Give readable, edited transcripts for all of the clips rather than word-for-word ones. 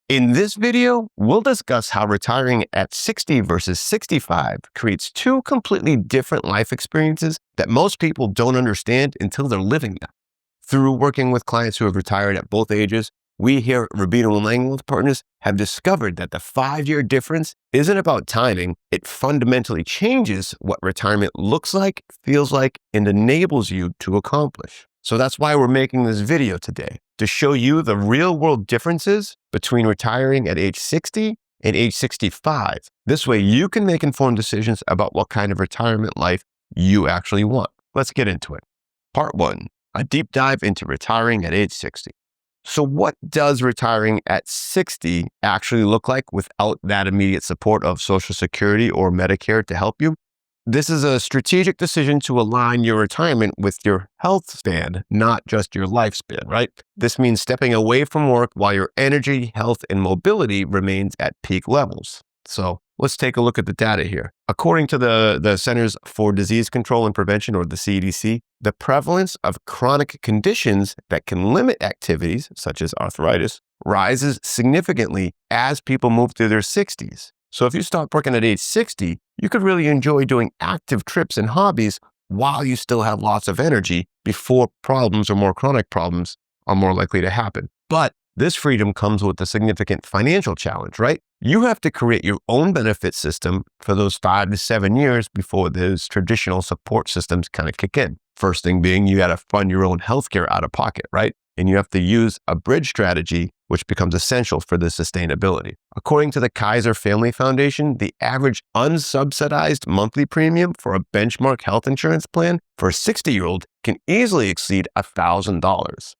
In this video, we'll discuss how retiring at 60 versus 65 creates two completely different life experiences that most people don't understand until they're living them. Through working with clients who have retired at both ages, we here at Rubino & Langwell Partners have discovered that the 5-year difference isn't about timing. It fundamentally changes what retirement looks like, feels like, and enables you to accomplish. So that's why we're making this video today, to show you the real-world differences between retiring at age 60 and age 65. This way you can make informed decisions about what kind of retirement life you actually want. Let's get into it. Part 1, a deep dive into retiring at age 60. So what does retiring at 60 actually look like without that immediate support of Social Security or Medicare to help you? This is a strategic decision to align your retirement with your health span, not just your lifespan, right? This means stepping away from work while your energy, health, and mobility remains at peak levels. So let's take a look at the data here. According to the Centers for Disease Control and Prevention, or the CDC, the prevalence of chronic conditions that can limit activities, such as arthritis, rises significantly as people move through their 60s. So if you stop working at age 60, you could really enjoy doing active trips and hobbies while you still have lots of energy before problems or more chronic problems are more likely to happen. But this freedom comes with a significant financial challenge, right? You have to create your own benefit system for those 5 to 7 years before those traditional support systems kind of kick in. First thing being, you got to fund your own healthcare out of pocket, right? And you have to use a bridge strategy, which becomes essential for the sustainability. According to the Kaiser Family Foundation, the average unsubsidized monthly premium for a benchmark health insurance plan for a 60-year-old can easily exceed $1,000.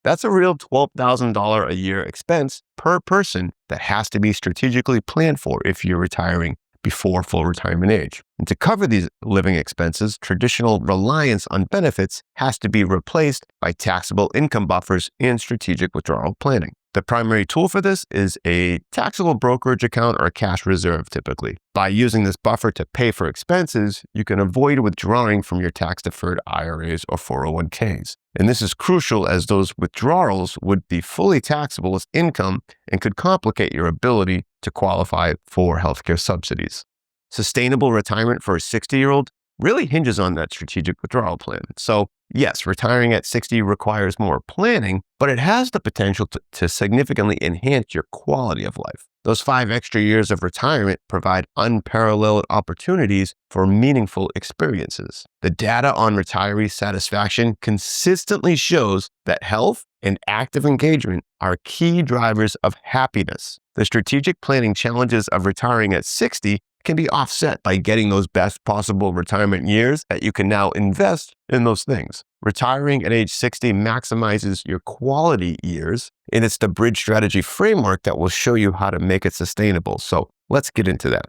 That's a real $12,000 a year expense per person that has to be strategically planned for if you're retiring before full retirement age. And to cover these living expenses, traditional reliance on benefits has to be replaced by taxable income buffers and strategic withdrawal planning. The primary tool for this is a taxable brokerage account or a cash reserve typically. By using this buffer to pay for expenses, you can avoid withdrawing from your tax-deferred IRAs or 401ks. And this is crucial as those withdrawals would be fully taxable as income and could complicate your ability to qualify for healthcare subsidies. Sustainable retirement for a 60-year-old really hinges on that strategic withdrawal plan. So yes, retiring at 60 requires more planning, but it has the potential to significantly enhance your quality of life. Those 5 extra years of retirement provide unparalleled opportunities for meaningful experiences. The data on retiree satisfaction consistently shows that health and active engagement are key drivers of happiness. The strategic planning challenges of retiring at 60 can be offset by getting those best possible retirement years that you can now invest in those things. Retiring at age 60 maximizes your quality years, and it's the bridge strategy framework that will show you how to make it sustainable. So let's get into that.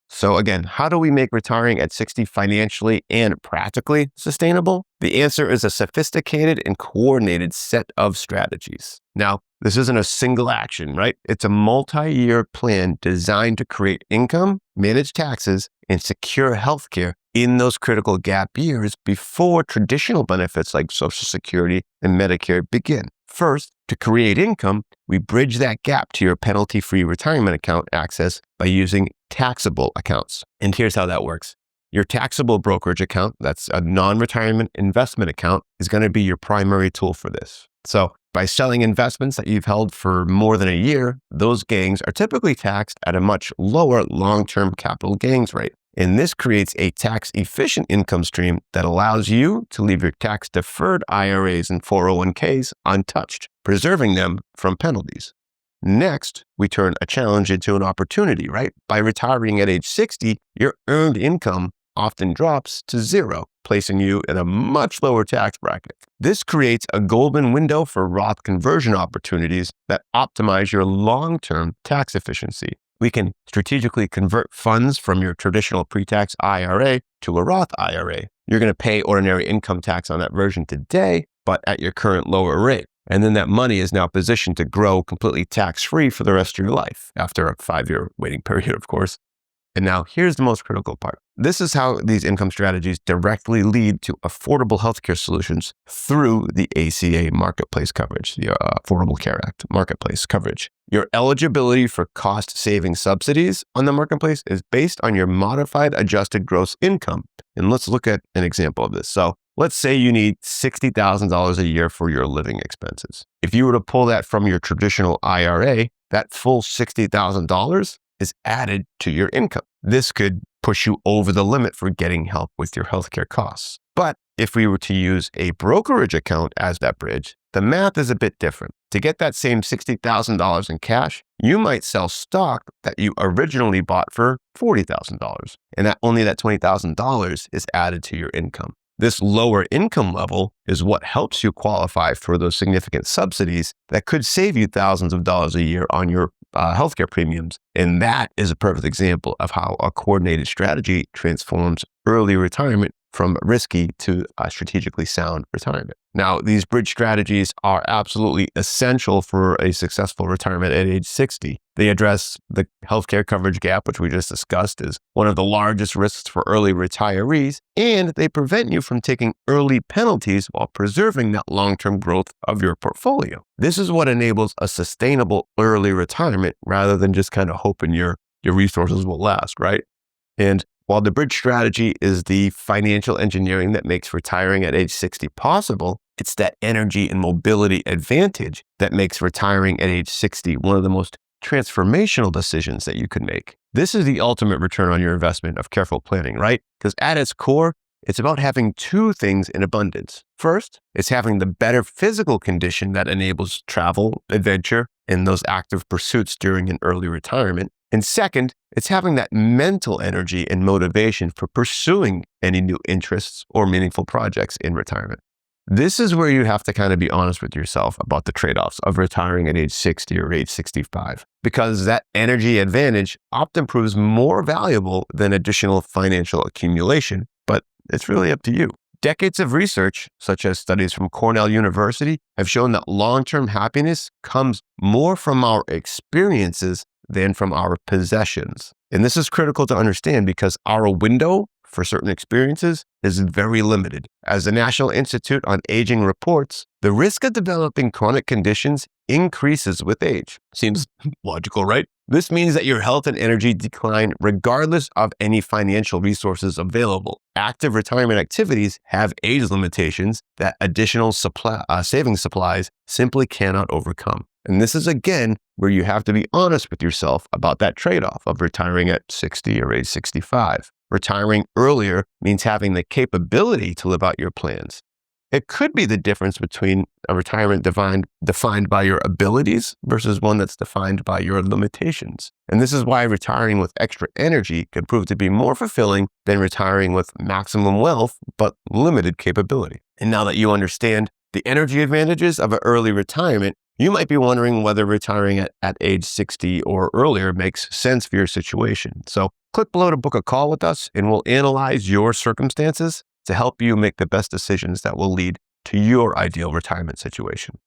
So again, how do we make retiring at 60 financially and practically sustainable? The answer is a sophisticated and coordinated set of strategies. Now, this isn't a single action, right? It's a multi-year plan designed to create income, manage taxes, and secure healthcare in those critical gap years before traditional benefits like Social Security and Medicare begin. First, to create income, we bridge that gap to your penalty-free retirement account access by using taxable accounts. And here's how that works. Your taxable brokerage account, that's a non-retirement investment account, is going to be your primary tool for this. So by selling investments that you've held for more than a year, those gains are typically taxed at a much lower long-term capital gains rate. And this creates a tax-efficient income stream that allows you to leave your tax-deferred IRAs and 401ks untouched, preserving them from penalties. Next, we turn a challenge into an opportunity, right? By retiring at age 60, your earned income often drops to zero, placing you in a much lower tax bracket. This creates a golden window for Roth conversion opportunities that optimize your long-term tax efficiency. We can strategically convert funds from your traditional pre-tax IRA to a Roth IRA. You're going to pay ordinary income tax on that version today, but at your current lower rate. And then that money is now positioned to grow completely tax-free for the rest of your life after a 5-year waiting period, of course. And now here's the most critical part. This is how these income strategies directly lead to affordable healthcare solutions through the ACA marketplace coverage, the Affordable Care Act marketplace coverage. Your eligibility for cost-saving subsidies on the marketplace is based on your modified adjusted gross income. And let's look at an example of this. So let's say you need $60,000 a year for your living expenses. If you were to pull that from your traditional IRA, that full $60,000 is added to your income. This could push you over the limit for getting help with your healthcare costs. But if we were to use a brokerage account as that bridge, the math is a bit different. To get that same $60,000 in cash, you might sell stock that you originally bought for $40,000, and only that $20,000 is added to your income. This lower income level is what helps you qualify for those significant subsidies that could save you thousands of dollars a year on your healthcare premiums. And that is a perfect example of how a coordinated strategy transforms early retirement from risky to strategically sound retirement. Now, these bridge strategies are absolutely essential for a successful retirement at age 60. They address the healthcare coverage gap, which we just discussed is one of the largest risks for early retirees, and they prevent you from taking early penalties while preserving that long-term growth of your portfolio. This is what enables a sustainable early retirement rather than just kind of hoping your resources will last, right? And while the bridge strategy is the financial engineering that makes retiring at age 60 possible, it's that energy and mobility advantage that makes retiring at age 60 one of the most transformational decisions that you can make. This is the ultimate return on your investment of careful planning, right? Because at its core, it's about having two things in abundance. First, it's having the better physical condition that enables travel, adventure, and those active pursuits during an early retirement. And second, it's having that mental energy and motivation for pursuing any new interests or meaningful projects in retirement. This is where you have to kind of be honest with yourself about the trade-offs of retiring at age 60 or age 65, because that energy advantage often proves more valuable than additional financial accumulation, but it's really up to you. Decades of research, such as studies from Cornell University, have shown that long-term happiness comes more from our experiences than from our possessions. And this is critical to understand because our window for certain experiences is very limited. As the National Institute on Aging reports, the risk of developing chronic conditions increases with age. Seems logical, right? This means that your health and energy decline regardless of any financial resources available. Active retirement activities have age limitations that additional savings supplies simply cannot overcome. And this is, again, where you have to be honest with yourself about that trade-off of retiring at 60 or age 65. Retiring earlier means having the capability to live out your plans. It could be the difference between a retirement defined by your abilities versus one that's defined by your limitations. And this is why retiring with extra energy can prove to be more fulfilling than retiring with maximum wealth but limited capability. And now that you understand the energy advantages of an early retirement, you might be wondering whether retiring at age 60 or earlier makes sense for your situation. So click below to book a call with us and we'll analyze your circumstances to help you make the best decisions that will lead to your ideal retirement situation.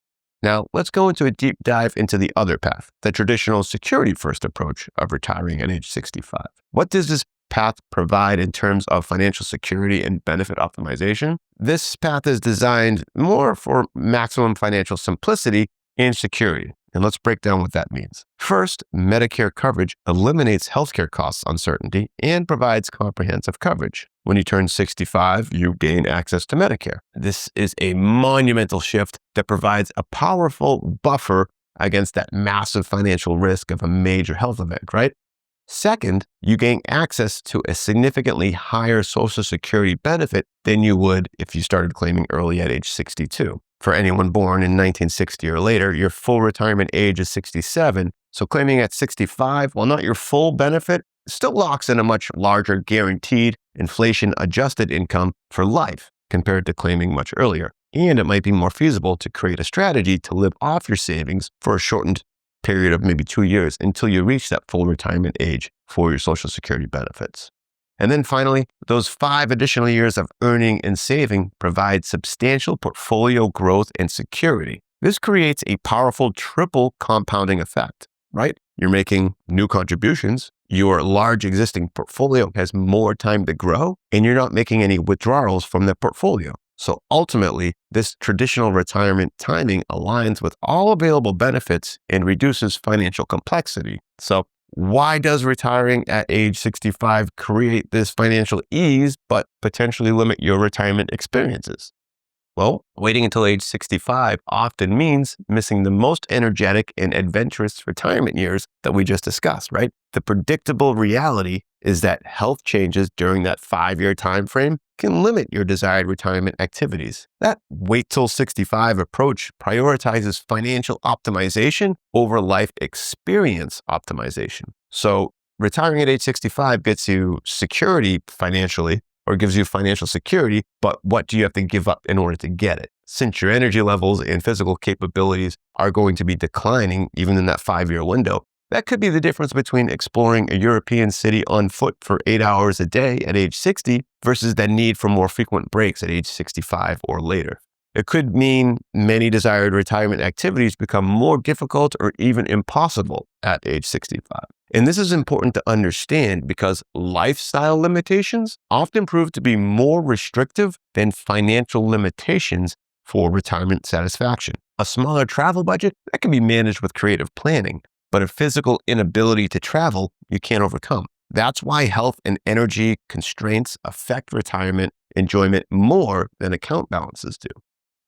Now, let's go into a deep dive into the other path, the traditional security-first approach of retiring at age 65. What does this path provide in terms of financial security and benefit optimization? This path is designed more for maximum financial simplicity and security. And let's break down what that means. First, Medicare coverage eliminates healthcare costs uncertainty and provides comprehensive coverage. When you turn 65, you gain access to Medicare. This is a monumental shift that provides a powerful buffer against that massive financial risk of a major health event, right? Second, you gain access to a significantly higher Social Security benefit than you would if you started claiming early at age 62. For anyone born in 1960 or later, your full retirement age is 67. So claiming at 65, while not your full benefit, still locks in a much larger guaranteed inflation-adjusted income for life compared to claiming much earlier. And it might be more feasible to create a strategy to live off your savings for a shortened period of maybe 2 years until you reach that full retirement age for your Social Security benefits. And then finally, those 5 additional years of earning and saving provide substantial portfolio growth and security. This creates a powerful triple compounding effect, right? You're making new contributions, Your large existing portfolio has more time to grow, and you're not making any withdrawals from the portfolio. So ultimately, this traditional retirement timing aligns with all available benefits and reduces financial complexity. So why does retiring at age 65 create this financial ease, but potentially limit your retirement experiences? Well, waiting until age 65 often means missing the most energetic and adventurous retirement years that we just discussed, right? The predictable reality is that health changes during that 5-year time frame can limit your desired retirement activities. That wait till 65 approach prioritizes financial optimization over life experience optimization. So retiring at age 65 gets you security financially, or gives you financial security, but what do you have to give up in order to get it? Since your energy levels and physical capabilities are going to be declining even in that 5-year window, that could be the difference between exploring a European city on foot for 8 hours a day at age 60 versus the need for more frequent breaks at age 65 or later. It could mean many desired retirement activities become more difficult or even impossible at age 65. And this is important to understand because lifestyle limitations often prove to be more restrictive than financial limitations for retirement satisfaction. A smaller travel budget, that can be managed with creative planning, but a physical inability to travel, you can't overcome. That's why health and energy constraints affect retirement enjoyment more than account balances do.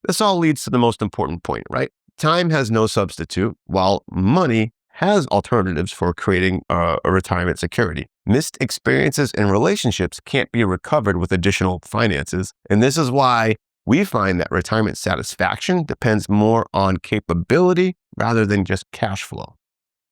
This all leads to the most important point, right? Time has no substitute, while money has alternatives for creating a retirement security. Missed experiences and relationships can't be recovered with additional finances. And this is why we find that retirement satisfaction depends more on capability rather than just cash flow.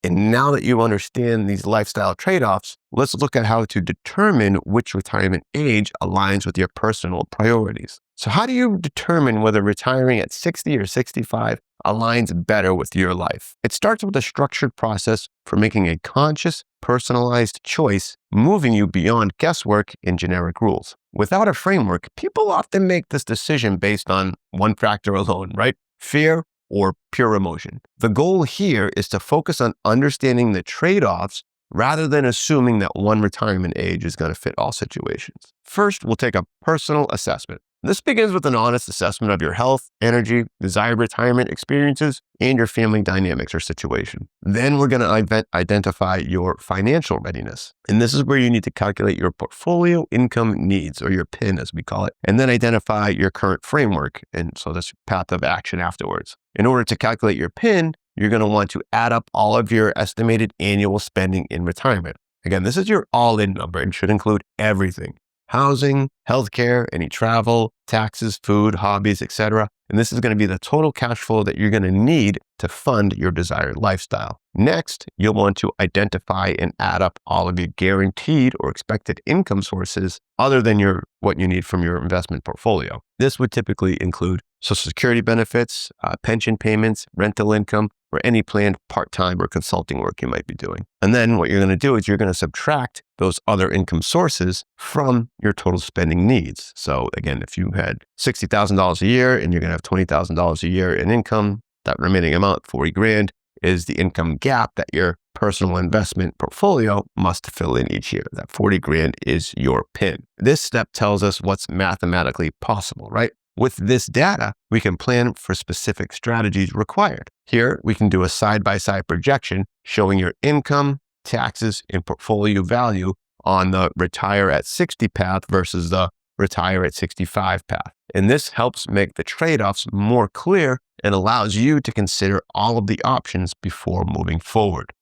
And now that you understand these lifestyle trade-offs, let's look at how to determine which retirement age aligns with your personal priorities. So how do you determine whether retiring at 60 or 65 aligns better with your life? It starts with a structured process for making a conscious, personalized choice, moving you beyond guesswork and generic rules. Without a framework, people often make this decision based on one factor alone, right? Fear or pure emotion. The goal here is to focus on understanding the trade-offs rather than assuming that one retirement age is going to fit all situations. First, we'll take a personal assessment. This begins with an honest assessment of your health, energy, desired retirement experiences, and your family dynamics or situation. Then we're going to identify your financial readiness. And this is where you need to calculate your portfolio income needs, or your PIN as we call it, and then identify your current framework. And so this path of action afterwards. In order to calculate your PIN, you're going to want to add up all of your estimated annual spending in retirement. Again, this is your all-in number and should include everything: housing, healthcare, any travel, taxes, food, hobbies, etc. And this is going to be the total cash flow that you're going to need to fund your desired lifestyle. Next, you'll want to identify and add up all of your guaranteed or expected income sources other than what you need from your investment portfolio. This would typically include Social Security benefits, pension payments, rental income, or any planned part-time or consulting work you might be doing. And then what you're going to do is you're going to subtract those other income sources from your total spending needs. So again, if you had $60,000 a year and you're going to have $20,000 a year in income, that remaining amount, 40 grand, is the income gap that your personal investment portfolio must fill in each year. That 40 grand is your PIN. This step tells us what's mathematically possible, right? With this data, we can plan for specific strategies required. Here, we can do a side-by-side projection showing your income, taxes, and portfolio value on the retire at 60 path versus the retire at 65 path. And this helps make the trade-offs more clear and allows you to consider all of the options before moving forward.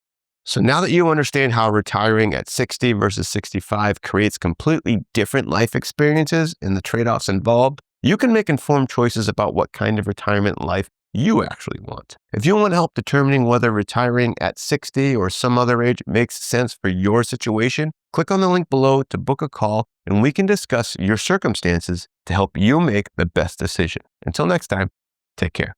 So now that you understand how retiring at 60 versus 65 creates completely different life experiences and the trade-offs involved, you can make informed choices about what kind of retirement life you actually want. If you want help determining whether retiring at 60 or some other age makes sense for your situation, click on the link below to book a call and we can discuss your circumstances to help you make the best decision. Until next time, take care.